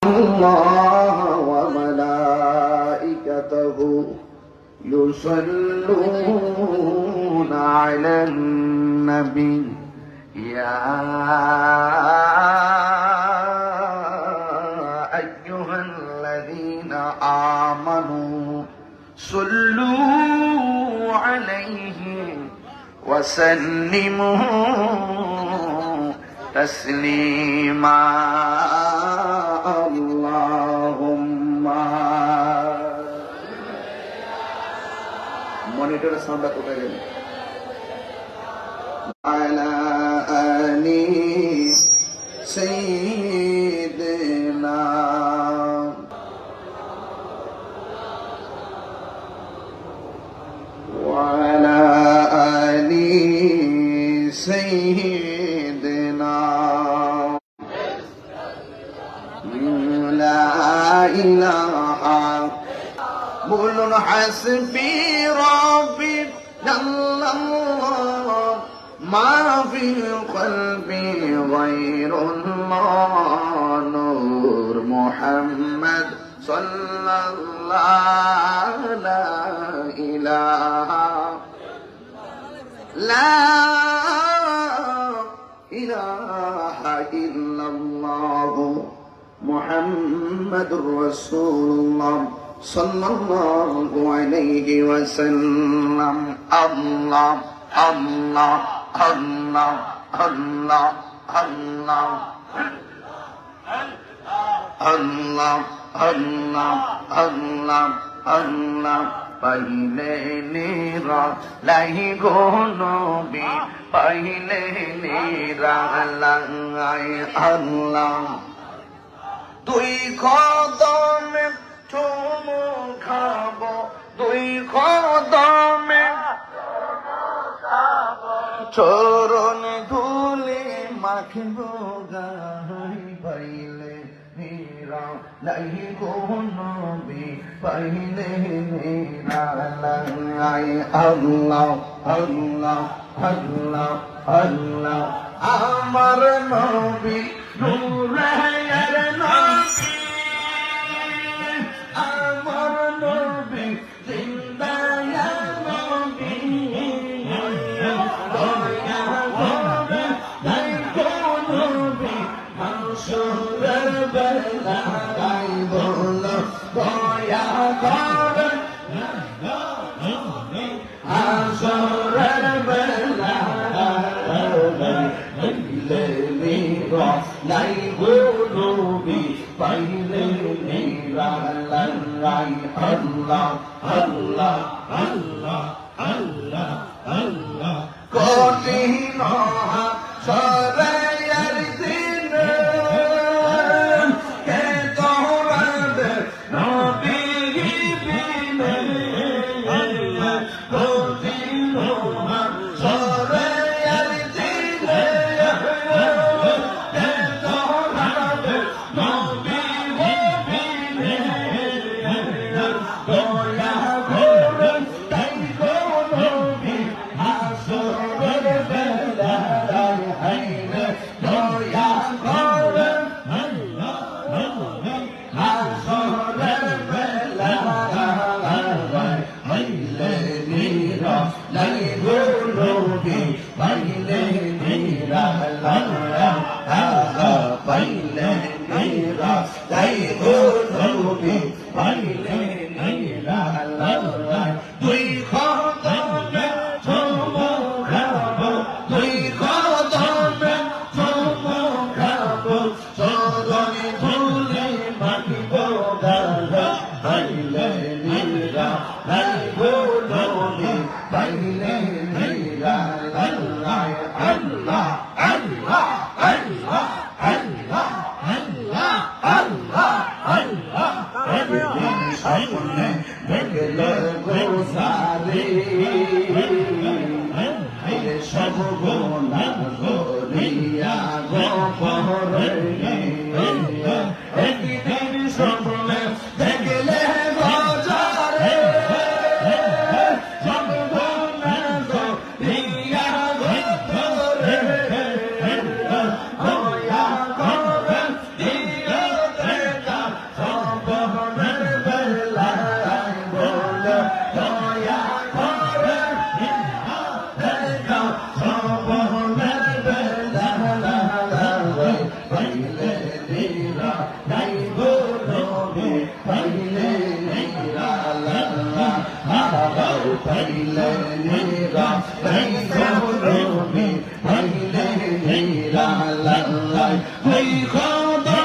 الله وملائكته يصلون على النبي يا أيها الذين آمنوا صلوا عليه وسلموا تسليما اللهم মনিটরে সাউন্ডটা কোথায় গেল على آل سيدنا وعلى آل سيدنا لا إله قل حسبي ربي جل الله ما في قلبي غير الله نور محمد صلى الله لا إله إلا الله محمد رسول الله صلى الله عليه وسلم الله الله الله الله الله الله الله الله الله पहले नीरा लाई गो नबी पहले नीरा लाई अल्लाह दुई कदमे चुमु खाबो दुई कदमे चरण धूली माखबो गाय पहले नीरा लाई गो नबी पहले नीरा लाई अल्लाह अल्लाह अल्लाह अल्लाह আমার নবী নূরের নবী আমার নবী জিন্দা ইয়া নবী দয়া করে দেখো নবী হাসরের বেলায় বলো দয়া করে হাসরের বেলায় লাই গো নবী পাইলে নীরা লাই আল্লাহ আল্লাহ আল্লাহ আল্লাহ আল্লাহ কঠিন সরাইয়ার দিন কে তোরাবে নবী বিনে কঠিন সরাইয়ার দিন সব গোনা করিয়া গোপরে একদিন স্বপ্নে দেখলে বাজারে সব গোনা করিয়া গোপরে দয়া করে দিও দেখা নাই গো নবী পাইলে নিরালা পাইলে নিরা নাই গো নবী পাইলে নিরালা ওই খোদা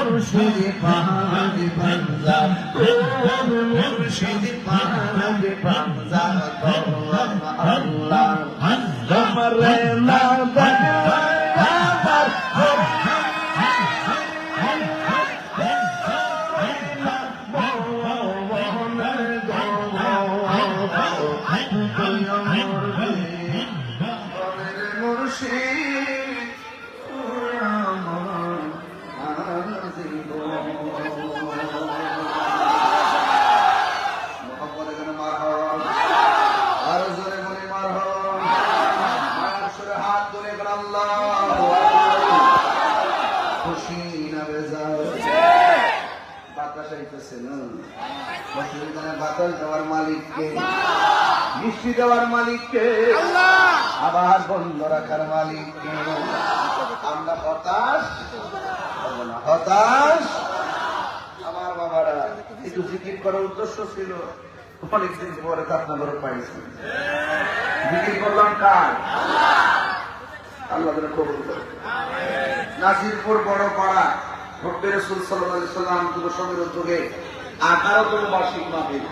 মুর্শিদ পাহাড়ি বাংলা মুর্শিদ পাহাড়ি বাংলা আল্লাহ তোমারে না বাতাস দেওয়ার মালিককে, মিষ্টি দেওয়ার মালিককে, আবার বন্ধ রাখার মালিককে। আমরা হতাশ হব না, হতাশ। আমার বাবারা একটু জিকির করার উদ্দেশ্য ছিল, অনেকদিন পরে আপনাদের পাইছি। জিকির করলাম কার? আল্লাহ কবুল করে। নাসিরপুর বড় পাড়া ভক্তি রাসূল সাল্লাল্লাহু আলাইহি সাল্লাম যুব সংঘের উদ্যোগে 18তম বার্ষিক মাহফিল।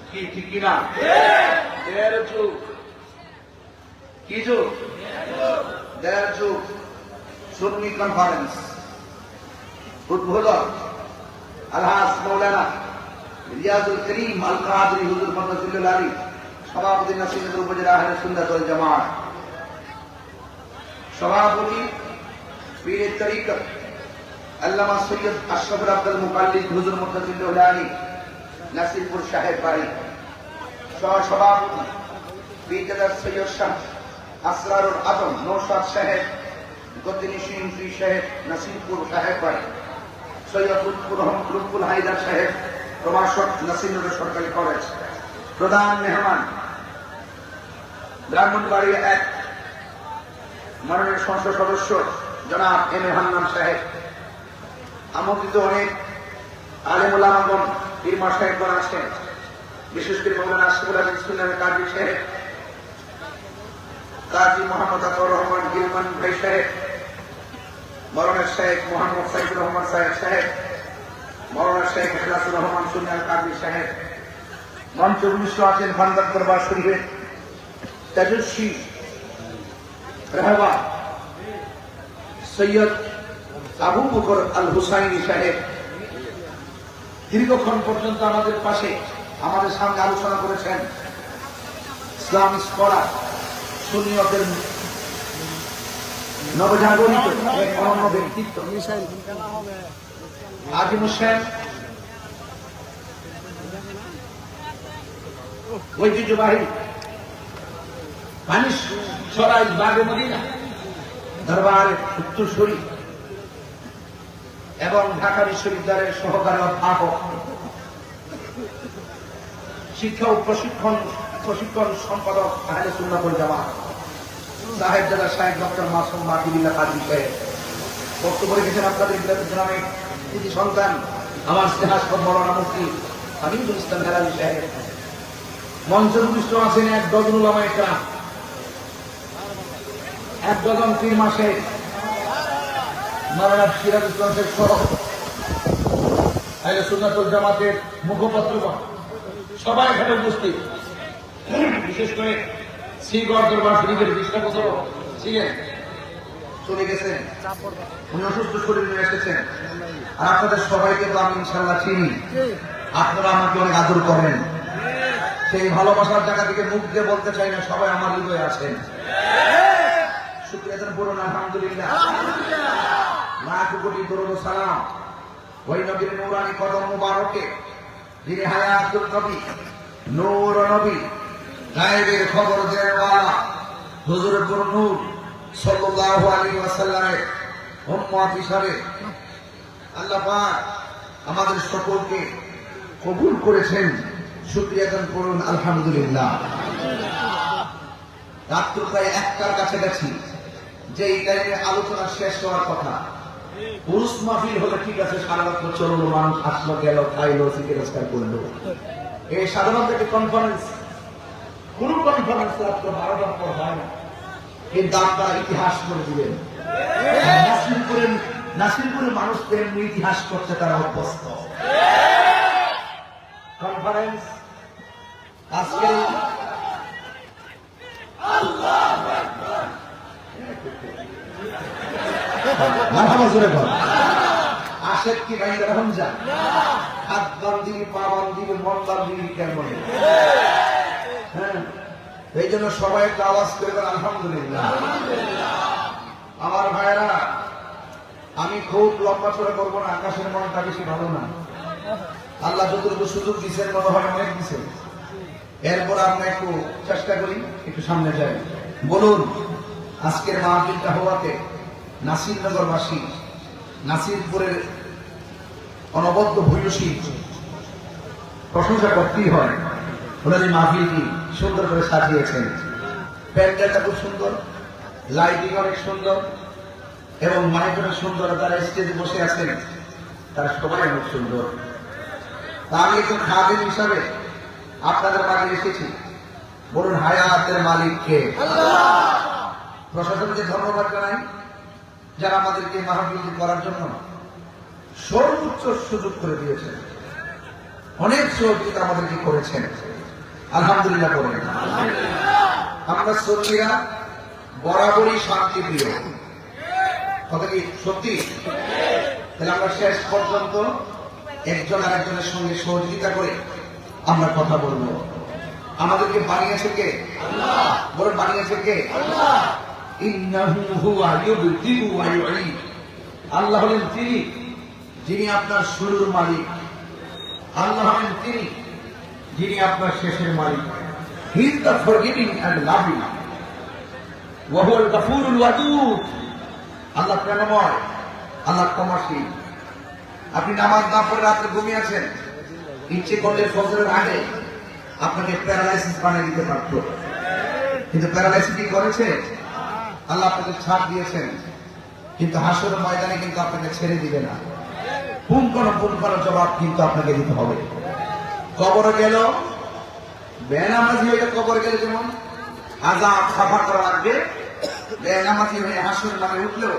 কি ঠিক কিনা? দেড় যুগ। কি যুগ? দেড় যুগ সুন্নি কনফারেন্স। উদ্বোধক আলহাজ মৌলানা রিয়াজুল করিম আল কাদরি হুজুর মাদ্রাসাতুল আলী, সভাপতি নাসিরুদ্দিন উপজেলা আহলে সুন্নাত ওয়াল জামাত, সভাপতি পীর তরিকত আল্লামা সৈয়দ আশরাফুল আব্দুল মুকাল্লিদ হুজুর মুর্তজিল্লাহ আলী নাসিরপুর সাহেব বাড়ি, সহসভাপতি পীরজাদা সৈয়দ শাহ আসরারুল আজম নওশাদ সাহেব গদ্দিনী শিমফি সাহেব নাসিরপুর সাহেব বাড়ি, সৈয়দ লুৎফুল হায়দার সাহেব প্রভাষক নাসিরনগর সরকারি কলেজ। প্রধান মেহমান ব্রাহ্মণবাড়িয়া 1 মাননীয় সংসদ সদস্য জনাব এম এ হান্নান সাহেব। আমন্ত্রিত অনেক আলেম ওলামাগণ, পীর মাশায়েখগণ আছেন, বিশেষ করে মৌলানা আশরাফুল আজিজ সুন্নাহ কাজী সাহেব, কাজী মোহাম্মদ আতাউর রহমান গিলমান ভাই সাহেব, মৌলানা শেখ মোহাম্মদ সাইদুর রহমান সাহেব, মৌলানা শেখ ইখলাসুর রহমান সুন্নাহ কাজী সাহেব। মঞ্চে উপবিষ্ট আছেন ভান্ডার দরবার শরীফের তেজস্বী রাহবা সৈয়দ আবু বকর আল হুসাইনি সাহেব। দীর্ঘক্ষণ পর্যন্ত আমাদের পাশে, আমাদের সামনে আলোচনা করেছেন ইসলাম স্কলার, সুন্নিয়তের নবজাগরিত এক অনন্য ব্যক্তিত্ব আজিম হোসেন, ঐতিহ্যবাহী মানিস সরাই বাগে মদিনা দরবারের উত্তরসূরি এবং ঢাকা বিশ্ববিদ্যালয়ের সহকারী অধ্যাপক, শিক্ষা ও প্রশিক্ষণ সম্পাদক আহলে সুন্নাত ওয়াল জামাত সাহেবজাদা শাহেখ ডক্টর মাসুম মাহদিবিল্লাহ কাজী সাহেব। বক্তব্য রেখেছেন আপনাদের নামে কৃতি সন্তান আমার স্নেহাস্পদ মৌলানা মুফতি হামিদুল ইসলাম হেলালি সাহেব। মঞ্চে উপবিষ্ট আছেন 1 ডজন উলামায়ে কেরাম, 1 ডজন পীর মাশায়েখ, মাওলানা সিরাজ ইসলাম শেখ সহ আহলে সুন্নাত ওয়াল জামাতের মুখপাত্রগণ সবাই এখানে উপস্থিত। বিশেষ করে শ্রীগড় দরবার শরীফের বিষ্ণাপত্র ছিলেন, চলে গেছেন, উনি অসুস্থ শরীর নিয়ে এসেছেন। আর আপনাদের সবাইকে তো আমি ইনশাআল্লাহ চিনি, আপনারা আমাকে অনেক আদর করেন। সেই ভালোবাসার জায়গা থেকে মুখ দিয়ে বলতে চাই না, সবাই আমার হৃদয়ে আছেন। শুকরিয়া জানান, বলুন আলহামদুলিল্লাহ। লাখ কোটি দরুদ ও সালাম ওই নবীর নূরানি কদম মুবারকে, যিনি হায়াতুল নবী, নূর নবী, গায়েবের খবর দেওয়ালা, হুজুরের পুরো নূর সাল্লাল্লাহু আলাইহি ওয়াসাল্লামের উম্মত হিসাবে আল্লাহ পাক আমাদের সকলকে কবুল করেছেন। শুকরিয়া জানান, বলুন আলহামদুলিল্লাহ। রাত্র প্রায় 1টার কাছাকাছি, যে এই টাইমে আলোচনা শেষ হওয়ার কথা। পুরুষ মাহফিল হলে ঠিক আছে, সারা রাত্র চললো, মানুষ আসলো গেল, খাইলো, চিকিৎসা করলো। এই সাধারণত একটি কনফারেন্স, কোন কনফারেন্স রাত্র 12টার পর হয় না, কিন্তু আপনারা ইতিহাস করে দিলেন। নাসিরপুরের মানুষ তেমনি ইতিহাস করছে, তারা অভ্যস্ত। কনফারেন্স আজকে আশেক কি ভাই রমজান, হাত বান্দিবি, পা বান্দিবি, মন বান্দিবি কেমন? হ্যাঁ, এই জন্য সবাই একটা আওয়াজ করে দেন আলহামদুলিল্লাহ। আমার ভাইয়েরা, আমি খুব লম্বা চড়া করবো না, আকাশের মনটা বেশি ভালো না। আল্লাহ যতটুকু সুযোগ দিচ্ছেন মনে হয় অনেক দিচ্ছেন। এরপর আমরা একটু চেষ্টা করি, একটু সামনে যাই। বলুন, আজকের মাহফিলটা হওয়াতে নাসিরনগরবাসী, নাসিরপুরের অনবদ্য ভূয়সী প্রশংসা করতেই হয়। ওনার এই মাহফিলটি সুন্দর করে সাজিয়েছেন, প্যান্ডেলটা খুব সুন্দর, লাইটিং অনেক সুন্দর, এবং মাইকটা সুন্দর। যারা স্টেজে বসে আছেন তারা সবাই অনেক সুন্দর। তা আমি একজন খাদেম হিসাবে আপনাদের মাঝে এসেছি। বলুন, হায়াতের মালিক কে? প্রশাসনকে ধন্যবাদ জানাই, যারা আমাদেরকে মাহফিল করার জন্য সর্বোচ্চ সুযোগ করে দিয়েছেন, অনেক সহযোগিতা আমাদেরকে করেছেন। আলহামদুলিল্লাহ বলেন। আমরা সত্যিরা বরাবরই শান্তিপ্রিয়, কথা কি সত্যি? তাহলে আমরা শেষ পর্যন্ত একজন আর একজনের সঙ্গে সহযোগিতা করে আমরা কথা বলবো। আমাদেরকে বানিয়েছে কে? আল্লাহ। বলেন, বানিয়েছে কে? আল্লাহ। ইন্নাহু হুয়া ইউবদিউ ওয়া ইউঈদ। আল্লাহ হলেন তিনি যিনি আপনার শুরুর মালিক, আল্লাহ হলেন তিনি যিনি আপনার শেষের মালিক। He is the forgiving and loving ওয়া হুয়াল গফুরুল ওয়াদুদ। আল্লাহ প্রেমময়, আল্লাহ ক্ষমাশীল। আপনি নামাজ না পড়ে রাত্রে ঘুমিয়ে আছেন, ইচ্ছে করলে ফজরের আগে আপনাকে প্যারালাইসিস বানিয়ে দিতে পারত, কিন্তু প্যারালাইসিস কি করেছে? আল্লাহ আপনাকে ছাড় দিয়েছেন, কিন্তু হাসরের ময়দানে কিন্তু আপনাকে ছেড়ে দিবে না। পুঙ্খানুপুঙ্খানু জবাব কিন্তু আপনাকে দিতে হবে। কবরে গেল, বেনামাজি হয়ে কবরে গেলে যেমন আযাব সাফা করা লাগবে, বেনামাজি হয়ে হাসরের নামে উঠলেও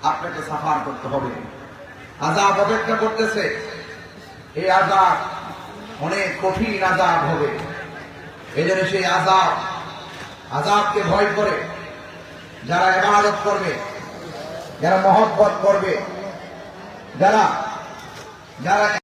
আপনাকে সাফা করতে হবে। আযাব অপেক্ষা করতেছে, এই আযাব অনেক কঠিন আযাব হবে। এই জন্য সেই আযাবকে ভয় করে যারা ইবাদত করবে, যারা মহব্বত করবে, যারা